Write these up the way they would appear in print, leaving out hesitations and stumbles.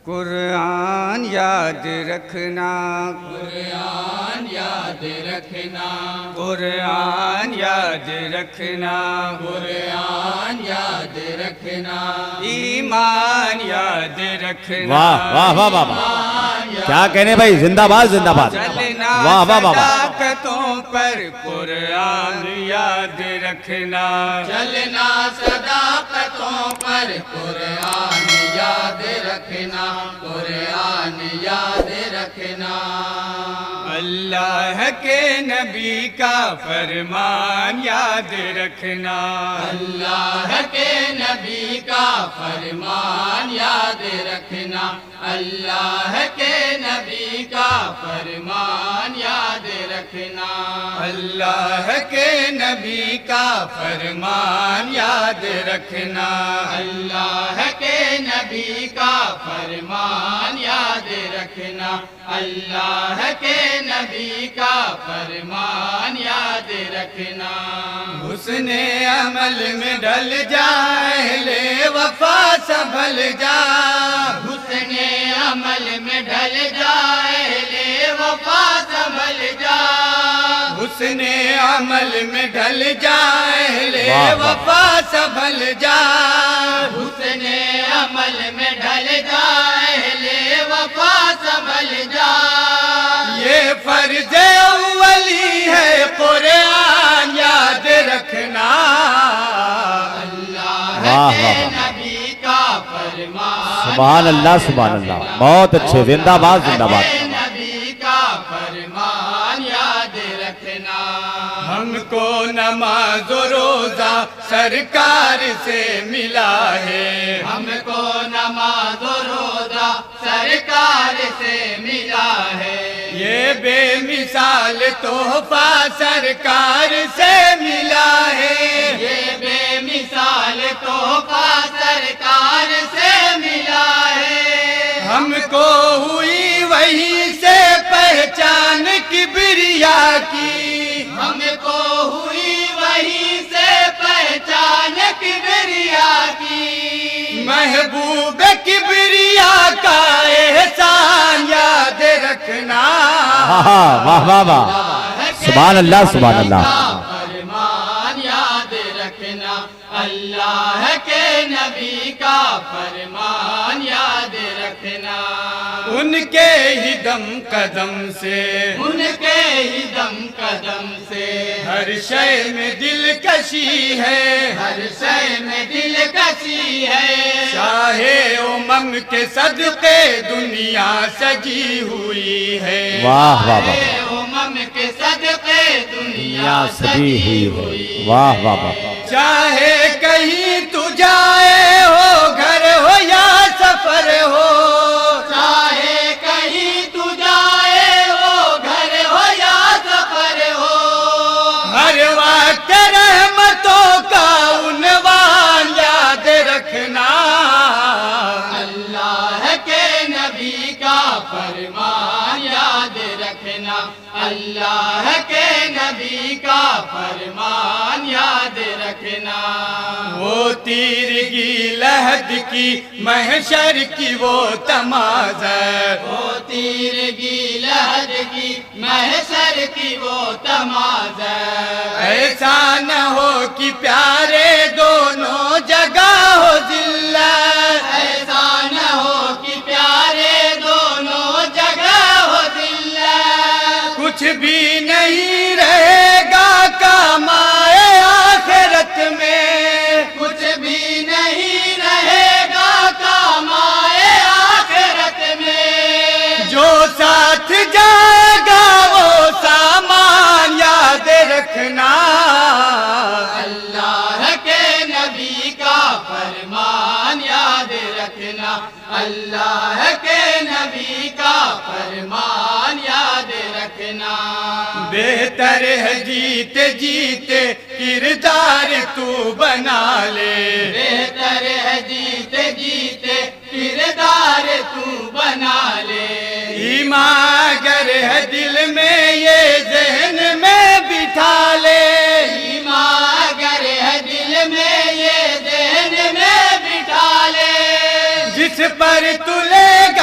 قرآن یاد رکھنا، قرآن یاد رکھنا، قرآن یاد رکھنا، قرآن یاد رکھنا، ایمان یاد رکھنا۔ واہ واہ واہ واہ واہ، کیا کہنے بھائی، زندہ باد زندہ باد، چلنا واہ واہ واہ واہ۔ صداقتوں پر قرآن یاد رکھنا، چلنا صداقتوں پر قرآن یاد رکھنا، قرآن یاد رکھنا۔ اللہ کے نبی کا فرمان یاد رکھنا، اللہ کے نبی کا فرمان یاد رکھنا، اللہ کے نبی کا فرمان یاد رکھنا، اللہ کے نبی کا فرمان یاد رکھنا، اللہ کے نبی کا فرمان یاد رکھنا، اللہ کے نبی کا فرمان یاد رکھنا۔ حسن عمل میں ڈل جا، اہل وفا سنبھل جا، حسن عمل میں ڈھل جا، اہل وفا سنبھل جا، حسن عمل میں ڈل جا، اہل واہ واہ۔ وفا سنبھل جا، حسن عمل میں ڈھل جا، اہل وفا سنبھل جا۔ یہ فرض اولی ہے قرآن یاد رکھنا، اللہ واہ کے واہ۔ نبی کا فرمان سبحان اللہ سبحان اللہ، بہت اچھے، زندہ باد زندہ باد۔ کے نبی کا فرمان یاد رکھنا۔ ہم کو نماز و روزہ سرکار سے ملا ہے، ہم کو نماز و روزہ سرکار سے ملا ہے، یہ بے مثال تحفہ سرکار سے ملا ہے، یہ بے مثال تحفہ سرکار سے ملا ہے۔ ہم کو ہوئی وہیں سے پہچان کبریا کی، ہم کو ہوئی وہیں سے پہچان کبریا کی، محبوب کبریا کا احسان یاد رکھنا، واہ واہ واہ، سبحان اللہ سبحان اللہ۔ فرمان یاد رکھنا، اللہ کے نبی کا فرمان یاد رکھنا، ان کے ہی دم قدم سے، ان کے ہی دم قدم سے ہر شے میں دلکشی ہے، ہر شے میں دلکشی ہے، شاہ امم کے صدقے دنیا سجی ہوئی ہے، واہ واہ واہ، امم کے صدقے دنیا سجی ہوئی ہے، واہ واہ واہ۔ چاہے کہیں تو جائے ہو، گھر ہو یا سفر ہو، چاہے کہیں تو جائے ہو، گھر ہو یا سفر ہو، ہر وقت رحمتوں کا عنوان یاد رکھنا، اللہ کے نبی کا فرمان یاد رکھنا، اللہ کے نبی کا فرمان یاد رکھنا، وہ تیرگی لہد کی محشر کی وہ تماز ہے، وہ تیرگی لہد کی محشر کی وہ تماز ہے، ایسا نہ ہو کہ پیارے دونوں جگہ ہو ذلت، ایسا نہ ہو کہ پیارے دونوں جگہ ہو ذلت، کچھ بھی نہیں رہے گا کام آئے آخرت میں، کچھ بھی نہیں رہے گا کام آئے آخرت میں، جو ساتھ جائے گا وہ سامان یاد رکھنا، اللہ کے نبی کا فرمان یاد رکھنا، اللہ کے نبی کا فرمان یاد رکھنا، بہتر ہے جیتے جیتے کردار تو بنا لے، بہتر ہے جیتے جیتے کردار تو بنا لے، ایمان اگر ہے دل میں یہ ذہن میں بٹھا لے، ایمان اگر ہے دل میں یہ ذہن میں بٹھا لے، جس پر تلے گا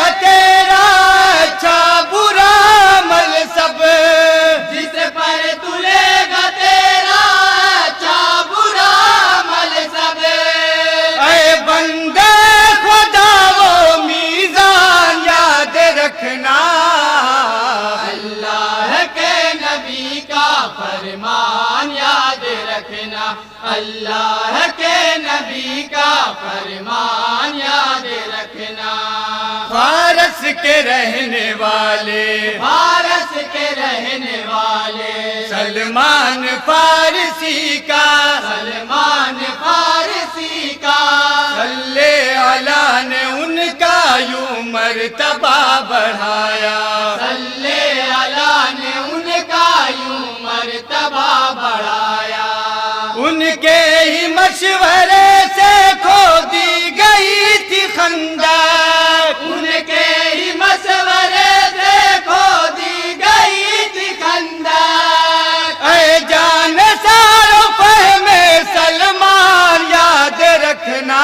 کے رہنے والے فارس کے رہنے والے سلمان فارسی کا سلمان فارسی کا صلی اللہ نے ان کا یوں مرتبہ بڑھایا صلی اللہ نے ان کا یوں مرتبہ بڑھایا ان کے ہی مشورے سے کھودی گئی تھی خندق ان کے ہی مشورے سے کھودی گئی تھی خندق اے جان سارو فہم سلمان یاد رکھنا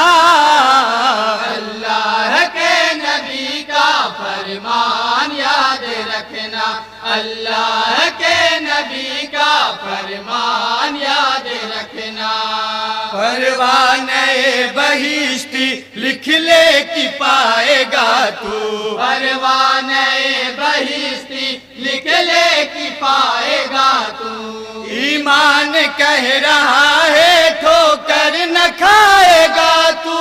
اللہ کے نبی کا فرمان یاد رکھنا اللہ کے نبی کا فرمان یاد رکھنا پروانہ بہشتی لکھ لے کہ پائے گا تو پروانہ بہشتی لکھ لے کہ پائے گا تو ایمان کہہ رہا ہے ٹھوکر نہ کھائے گا تو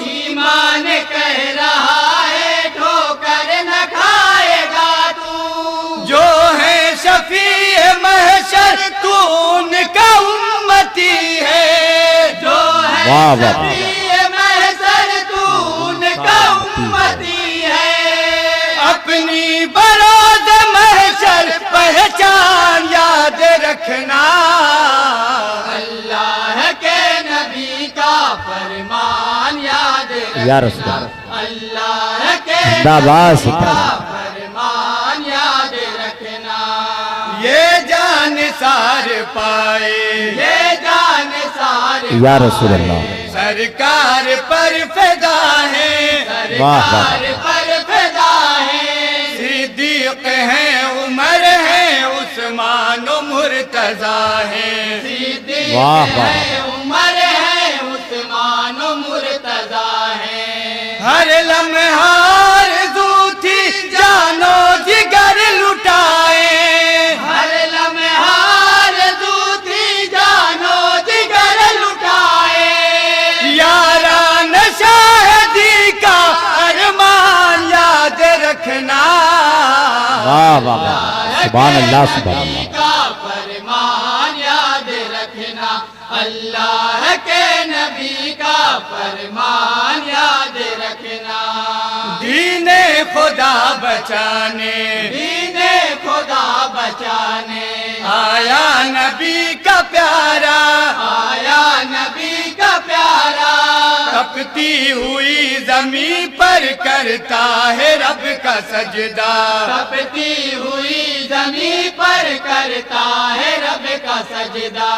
ایمان کہہ رہا ہے ٹھوکر نہ کھائے گا تو جو ہے شفیع محشر تو ان کا امتی ہے جو ہے واہ واہ شفیع محشر تو ان کا امتی ہے اپنی بروز محشر پہچان یاد رکھنا اللہ کے نبی کا فرمان یاد یا رکھنا رسول اللہ اللہ کے زندہ باد نبی کا سکھا فرمان یاد رکھنا یہ جان سار پائے یہ جان سارے یا رسول اللہ سرکار پر فدا ہے واہ واہ سرکار پر فدا ہے صدیق ہیں عمر ہیں عثمان و مرتضیٰ ہیں صدیق واہ واہ ہے عمر ہے عثمان و مرتضیٰ ہے ہر لمحہ آرزو تھی جانو جگر لٹائے ہر لمحہ آرزو تھی جانو جگر لٹائے یاران شاہدی کا ارمان یاد رکھنا واہ واہ واہ سبحان اللہ سبحان اللہ کا فرمان یاد رکھنا اللہ کے نبی کا فرمان یاد رکھنا دین خدا بچانے دین خدا بچانے آیا نبی کا پیارا آیا نبی کا پیارا تپتی ہوئی زمین پر کرتا ہے رب کا سجدہ تپتی ہوئی زمین پر کرتا ہے رب کا سجدہ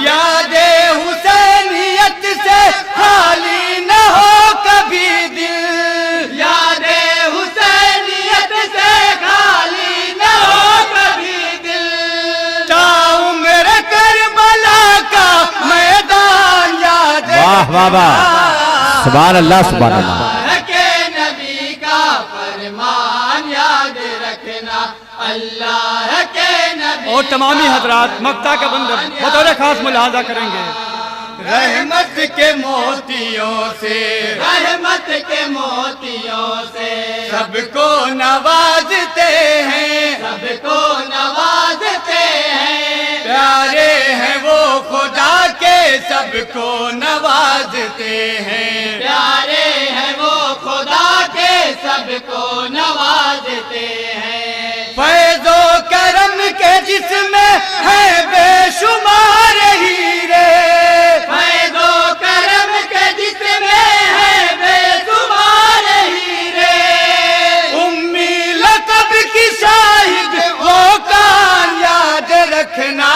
یاد حسینیت سے خالی نہ ہو کبھی دل یاد حسینیت سے خالی نہ ہو کبھی دل تا عمر کربلا کا میدان یاد واہ واہ واہ سبحان اللہ سبحان اللہ اللہ کے نبی کا فرمان یاد رکھنا اللہ کے نبی اور تمامی حضرات مقطع کا بندر بطور خاص ملاحظہ کریں گے رحمت کے موتیوں سے رحمت کے موتیوں سے سب کو نوازتے ہیں سب کو نوازتے ہیں پیارے ہیں وہ خدا کے سب کو نوازتے ہیں پیارے ہیں وہ خدا کے سب کو نوازتے ہیں فیض و کرم کے جس میں ہے بے شمار ہیرے فیض و کرم کے جس میں ہے بے شمار ہیرے امی لقب کی شاہد وہ کان یاد رکھنا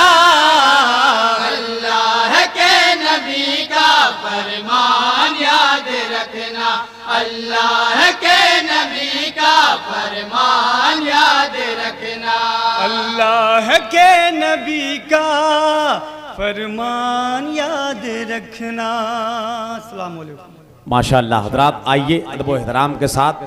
اللہ کے نبی کا فرمان یاد رکھنا اللہ کے نبی کا فرمان یاد رکھنا اللہ کے نبی کا فرمان یاد رکھنا. السلام علیکم. ماشاءاللہ حضرات آئیے ادب و احترام کے ساتھ